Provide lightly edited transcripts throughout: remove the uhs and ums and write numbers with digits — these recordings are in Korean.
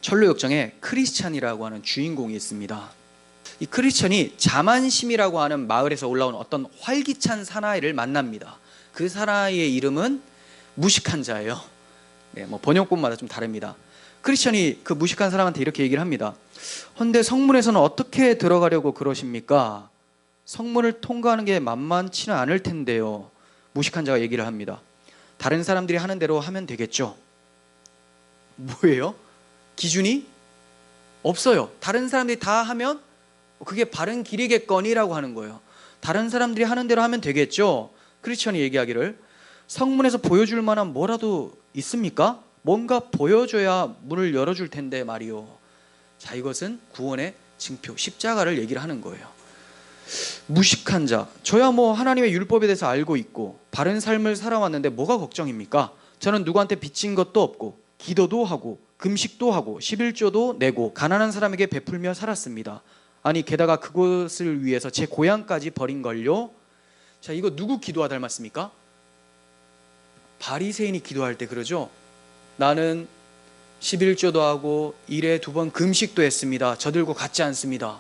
철로 역정에 크리스찬이라고 하는 주인공이 있습니다. 이 크리스찬이 자만심이라고 하는 마을에서 올라온 어떤 활기찬 사나이를 만납니다. 그 사나이의 이름은 무식한 자예요. 뭐 번역본마다 좀 다릅니다. 크리스찬이 그 무식한 사람한테 이렇게 얘기를 합니다. 헌데 성문에서는 어떻게 들어가려고 그러십니까? 성문을 통과하는 게 만만치는 않을 텐데요. 무식한 자가 얘기를 합니다. 다른 사람들이 하는 대로 하면 되겠죠. 뭐예요? 기준이 없어요. 다른 사람들이 다 하면 그게 바른 길이겠거니라고 하는 거예요. 다른 사람들이 하는 대로 하면 되겠죠. 크리스천이 얘기하기를 성문에서 보여줄 만한 뭐라도 있습니까? 뭔가 보여줘야 문을 열어줄 텐데 말이요. 자, 이것은 구원의 징표, 십자가를 얘기를 하는 거예요. 무식한 자, 저야 뭐 하나님의 율법에 대해서 알고 있고 바른 삶을 살아왔는데 뭐가 걱정입니까? 저는 누구한테 빚진 것도 없고 기도도 하고 금식도 하고 11조도 내고 가난한 사람에게 베풀며 살았습니다. 아니 게다가 그것을 위해서 제 고향까지 버린걸요. 자, 이거 누구 기도와 닮았습니까? 바리새인이 기도할 때 그러죠. 나는 11조도 하고 일에 2번 금식도 했습니다. 저들과 같지 않습니다.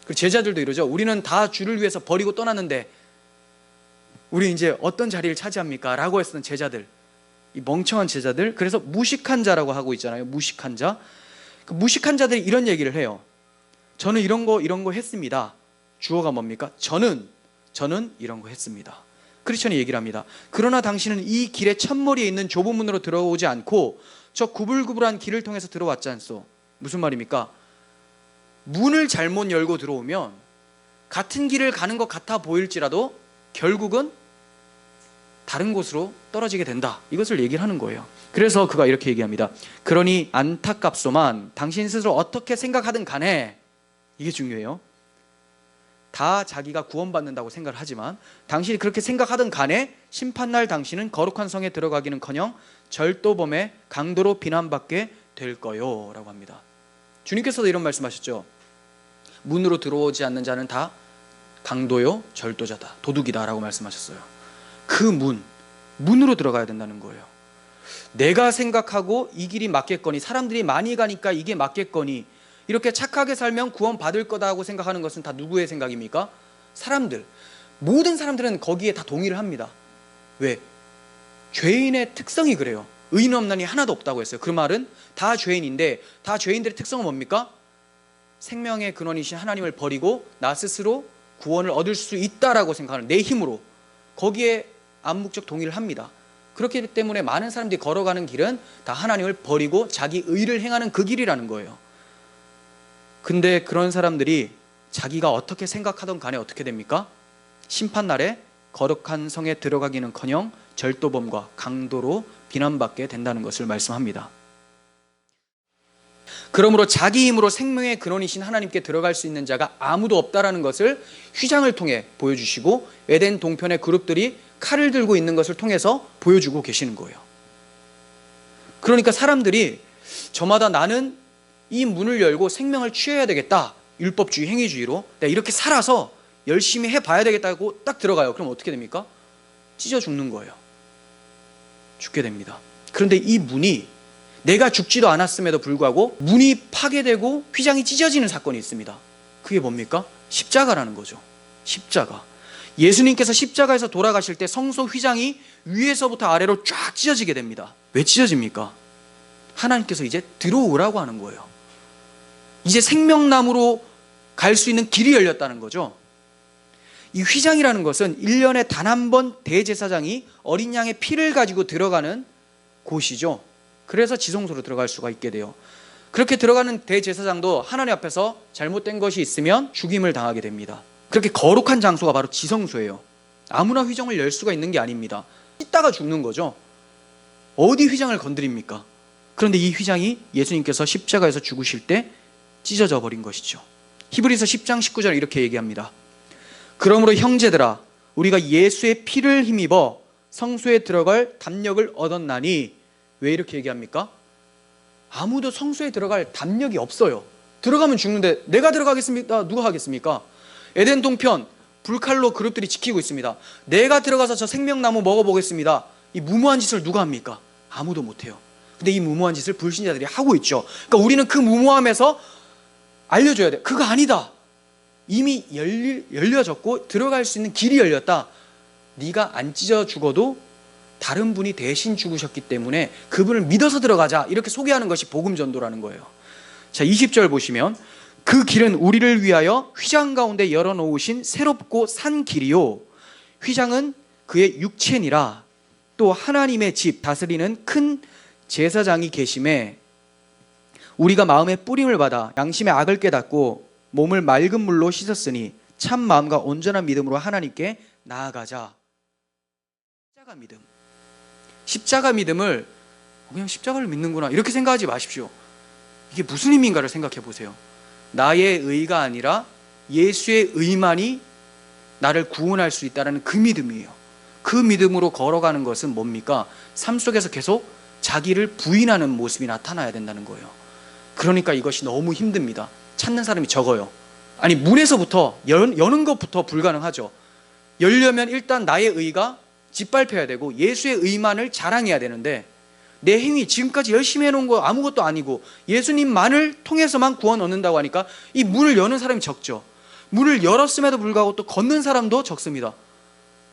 그리고 제자들도 이러죠. 우리는 다 주를 위해서 버리고 떠났는데 우리 이제 어떤 자리를 차지합니까? 라고 했던 제자들, 이 멍청한 제자들. 그래서 무식한 자라고 하고 있잖아요. 무식한 자. 그 무식한 자들이 이런 얘기를 해요. 저는 이런 거 했습니다. 주어가 뭡니까? 저는 이런 거 했습니다. 크리스천이 얘기를 합니다. 그러나 당신은 이 길의 첫머리에 있는 좁은 문으로 들어오지 않고 저 구불구불한 길을 통해서 들어왔지 않소. 무슨 말입니까? 문을 잘못 열고 들어오면 같은 길을 가는 것 같아 보일지라도 결국은 다른 곳으로 떨어지게 된다. 이것을 얘기를 하는 거예요. 그래서 그가 이렇게 얘기합니다. 그러니 안타깝소만 당신 스스로 어떻게 생각하든 간에, 이게 중요해요. 다 자기가 구원받는다고 생각을 하지만 당신이 그렇게 생각하든 간에 심판날 당신은 거룩한 성에 들어가기는커녕 절도범의 강도로 비난받게 될 거요 라고 합니다. 주님께서도 이런 말씀하셨죠. 문으로 들어오지 않는 자는 다 강도요 절도자다, 도둑이다 라고 말씀하셨어요. 그 문으로 들어가야 된다는 거예요. 내가 생각하고 이 길이 맞겠거니, 사람들이 많이 가니까 이게 맞겠거니, 이렇게 착하게 살면 구원 받을 거다고 생각하는 것은 다 누구의 생각입니까? 사람들. 모든 사람들은 거기에 다 동의를 합니다. 왜? 죄인의 특성이 그래요. 의인 없나니 하나도 없다고 했어요. 그 말은 다 죄인인데, 다 죄인들의 특성은 뭡니까? 생명의 근원이신 하나님을 버리고 나 스스로 구원을 얻을 수 있다라고 생각하는, 내 힘으로. 거기에 암묵적 동의를 합니다. 그렇기 때문에 많은 사람들이 걸어가는 길은 다 하나님을 버리고 자기 의를 행하는 그 길이라는 거예요. 근데 그런 사람들이 자기가 어떻게 생각하던 간에 어떻게 됩니까? 심판날에 거룩한 성에 들어가기는커녕 절도범과 강도로 비난받게 된다는 것을 말씀합니다. 그러므로 자기 힘으로 생명의 근원이신 하나님께 들어갈 수 있는 자가 아무도 없다라는 것을 휘장을 통해 보여주시고 에덴 동편의 그룹들이 칼을 들고 있는 것을 통해서 보여주고 계시는 거예요. 그러니까 사람들이 저마다 나는 이 문을 열고 생명을 취해야 되겠다, 율법주의, 행위주의로 내가 이렇게 살아서 열심히 해봐야 되겠다고 딱 들어가요. 그럼 어떻게 됩니까? 찢어 죽는 거예요. 죽게 됩니다. 그런데 이 문이, 내가 죽지도 않았음에도 불구하고 문이 파괴되고 휘장이 찢어지는 사건이 있습니다. 그게 뭡니까? 십자가라는 거죠. 십자가. 예수님께서 십자가에서 돌아가실 때 성소 휘장이 위에서부터 아래로 쫙 찢어지게 됩니다. 왜 찢어집니까? 하나님께서 이제 들어오라고 하는 거예요. 이제 생명나무로 갈 수 있는 길이 열렸다는 거죠. 이 휘장이라는 것은 1년에 단 한 번 대제사장이 어린 양의 피를 가지고 들어가는 곳이죠. 그래서 지성소로 들어갈 수가 있게 돼요. 그렇게 들어가는 대제사장도 하나님 앞에서 잘못된 것이 있으면 죽임을 당하게 됩니다. 그렇게 거룩한 장소가 바로 지성소예요. 아무나 휘장을 열 수가 있는 게 아닙니다. 찢다가 죽는 거죠. 어디 휘장을 건드립니까? 그런데 이 휘장이 예수님께서 십자가에서 죽으실 때 찢어져 버린 것이죠. 히브리서 10장 19절 이렇게 얘기합니다. 그러므로 형제들아, 우리가 예수의 피를 힘입어 성소에 들어갈 담력을 얻었나니. 왜 이렇게 얘기합니까? 아무도 성소에 들어갈 담력이 없어요. 들어가면 죽는데 내가 들어가겠습니까? 누가 하겠습니까? 에덴 동편 불칼로 그룹들이 지키고 있습니다. 내가 들어가서 저 생명나무 먹어보겠습니다. 이 무모한 짓을 누가 합니까? 아무도 못해요. 근데 이 무모한 짓을 불신자들이 하고 있죠. 그러니까 우리는 그 무모함에서 알려줘야 돼. 그거 아니다. 이미 열려졌고 들어갈 수 있는 길이 열렸다. 네가 안 찢어 죽어도 다른 분이 대신 죽으셨기 때문에 그분을 믿어서 들어가자. 이렇게 소개하는 것이 복음 전도라는 거예요. 자, 20절 보시면 그 길은 우리를 위하여 휘장 가운데 열어놓으신 새롭고 산 길이요. 휘장은 그의 육체니라. 또 하나님의 집 다스리는 큰 제사장이 계심에 우리가 마음의 뿌림을 받아 양심의 악을 깨닫고 몸을 맑은 물로 씻었으니 참 마음과 온전한 믿음으로 하나님께 나아가자. 십자가 믿음. 십자가 믿음을 그냥 십자가를 믿는구나 이렇게 생각하지 마십시오. 이게 무슨 의미인가를 생각해 보세요. 나의 의가 아니라 예수의 의만이 나를 구원할 수 있다는 그 믿음이에요. 그 믿음으로 걸어가는 것은 뭡니까? 삶 속에서 계속 자기를 부인하는 모습이 나타나야 된다는 거예요. 그러니까 이것이 너무 힘듭니다. 찾는 사람이 적어요. 아니, 문에서부터 여는 것부터 불가능하죠. 열려면 일단 나의 의가 짓밟혀야 되고 예수의 의만을 자랑해야 되는데 내 행위, 지금까지 열심히 해놓은 거 아무것도 아니고 예수님만을 통해서만 구원 얻는다고 하니까 이 문을 여는 사람이 적죠. 문을 열었음에도 불구하고 또 걷는 사람도 적습니다.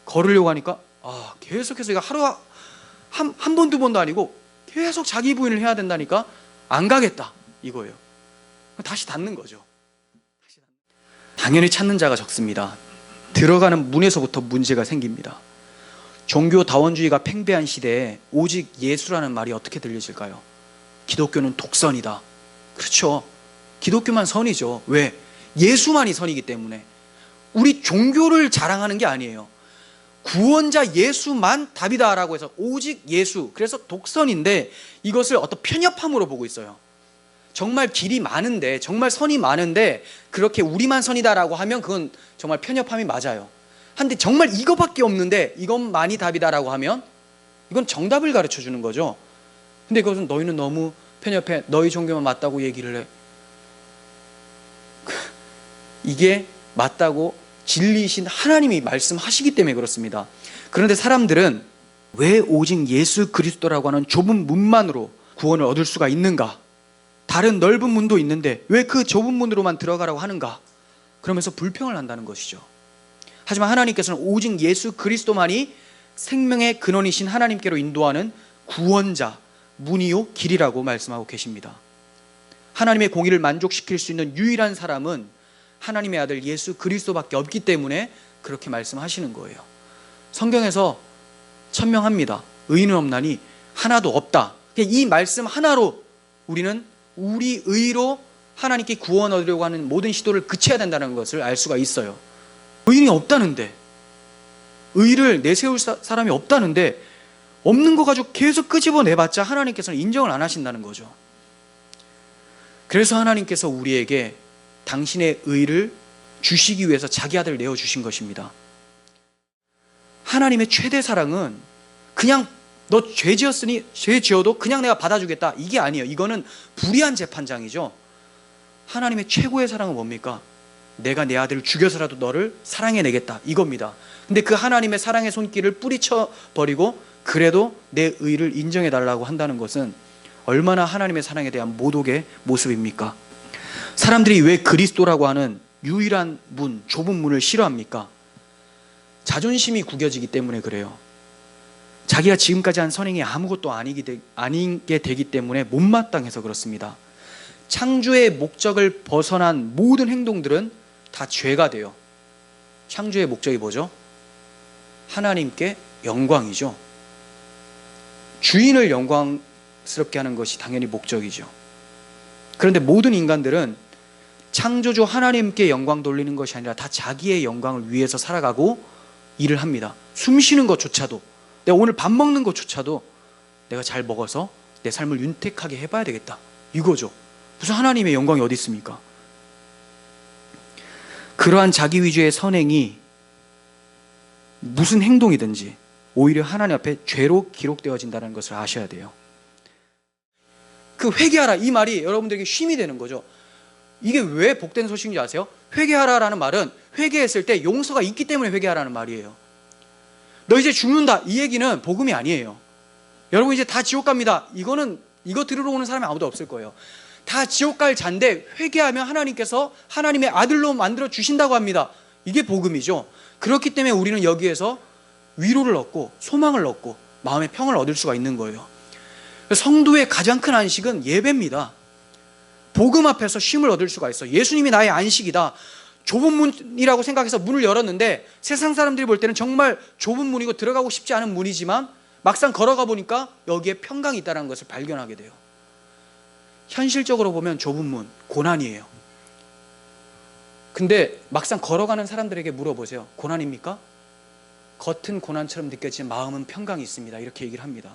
걸으려고 하니까 계속해서 이거 하루 한 번, 두 번도 아니고 계속 자기 부인을 해야 된다니까 안 가겠다 이거예요. 다시 닫는 거죠. 당연히 찾는 자가 적습니다. 들어가는 문에서부터 문제가 생깁니다. 종교다원주의가 팽배한 시대에 오직 예수라는 말이 어떻게 들려질까요? 기독교는 독선이다. 그렇죠. 기독교만 선이죠. 왜? 예수만이 선이기 때문에. 우리 종교를 자랑하는 게 아니에요. 구원자 예수만 답이다라고 해서 오직 예수. 그래서 독선인데 이것을 어떤 편협함으로 보고 있어요. 정말 길이 많은데, 정말 선이 많은데 그렇게 우리만 선이다라고 하면 그건 정말 편협함이 맞아요. 한데 정말 이거밖에 없는데 이것만이 답이다라고 하면 이건 정답을 가르쳐 주는 거죠. 근데 그것은 너희는 너무 편협해. 너희 종교만 맞다고 얘기를 해. 이게 맞다고 진리이신 하나님이 말씀하시기 때문에 그렇습니다. 그런데 사람들은 왜 오직 예수 그리스도라고 하는 좁은 문만으로 구원을 얻을 수가 있는가? 다른 넓은 문도 있는데 왜 그 좁은 문으로만 들어가라고 하는가? 그러면서 불평을 한다는 것이죠. 하지만 하나님께서는 오직 예수 그리스도만이 생명의 근원이신 하나님께로 인도하는 구원자, 문이요 길이라고 말씀하고 계십니다. 하나님의 공의를 만족시킬 수 있는 유일한 사람은 하나님의 아들 예수 그리스도밖에 없기 때문에 그렇게 말씀하시는 거예요. 성경에서 천명합니다. 의인은 없나니 하나도 없다. 이 말씀 하나로 우리는 우리 의로 하나님께 구원 얻으려고 하는 모든 시도를 그쳐야 된다는 것을 알 수가 있어요. 의인이 없다는데, 의를 내세울 사람이 없다는데 없는 거 가지고 계속 끄집어내봤자 하나님께서는 인정을 안 하신다는 거죠. 그래서 하나님께서 우리에게 당신의 의를 주시기 위해서 자기 아들을 내어주신 것입니다. 하나님의 최대 사랑은 그냥 너 죄 지었으니 죄 지어도 그냥 내가 받아주겠다 이게 아니에요. 이거는 불의한 재판장이죠. 하나님의 최고의 사랑은 뭡니까? 내가 내 아들을 죽여서라도 너를 사랑해내겠다 이겁니다. 근데 그 하나님의 사랑의 손길을 뿌리쳐 버리고 그래도 내 의를 인정해달라고 한다는 것은 얼마나 하나님의 사랑에 대한 모독의 모습입니까? 사람들이 왜 그리스도라고 하는 유일한 문, 좁은 문을 싫어합니까? 자존심이 구겨지기 때문에 그래요. 자기가 지금까지 한 선행이 아무것도 아니게 되기 때문에 못마땅해서 그렇습니다. 창조의 목적을 벗어난 모든 행동들은 다 죄가 돼요. 창조의 목적이 뭐죠? 하나님께 영광이죠. 주인을 영광스럽게 하는 것이 당연히 목적이죠. 그런데 모든 인간들은 창조주 하나님께 영광 돌리는 것이 아니라 다 자기의 영광을 위해서 살아가고 일을 합니다. 숨 쉬는 것조차도, 내가 오늘 밥 먹는 것조차도 내가 잘 먹어서 내 삶을 윤택하게 해봐야 되겠다 이거죠. 무슨 하나님의 영광이 어디 있습니까? 그러한 자기 위주의 선행이 무슨 행동이든지 오히려 하나님 앞에 죄로 기록되어진다는 것을 아셔야 돼요. 그 회개하라 이 말이 여러분들에게 쉼이 되는 거죠. 이게 왜 복된 소식인지 아세요? 회개하라라는 말은 회개했을 때 용서가 있기 때문에 회개하라는 말이에요. 너 이제 죽는다 이 얘기는 복음이 아니에요. 여러분 이제 다 지옥 갑니다 이거는 이거 들으러 오는 사람이 아무도 없을 거예요. 다 지옥 갈 잔데 회개하면 하나님께서 하나님의 아들로 만들어 주신다고 합니다. 이게 복음이죠. 그렇기 때문에 우리는 여기에서 위로를 얻고 소망을 얻고 마음의 평을 얻을 수가 있는 거예요. 성도의 가장 큰 안식은 예배입니다. 복음 앞에서 쉼을 얻을 수가 있어. 예수님이 나의 안식이다. 좁은 문이라고 생각해서 문을 열었는데 세상 사람들이 볼 때는 정말 좁은 문이고 들어가고 싶지 않은 문이지만 막상 걸어가 보니까 여기에 평강이 있다는 것을 발견하게 돼요. 현실적으로 보면 좁은 문, 고난이에요. 근데 막상 걸어가는 사람들에게 물어보세요. 고난입니까? 겉은 고난처럼 느껴지지만 마음은 평강이 있습니다. 이렇게 얘기를 합니다.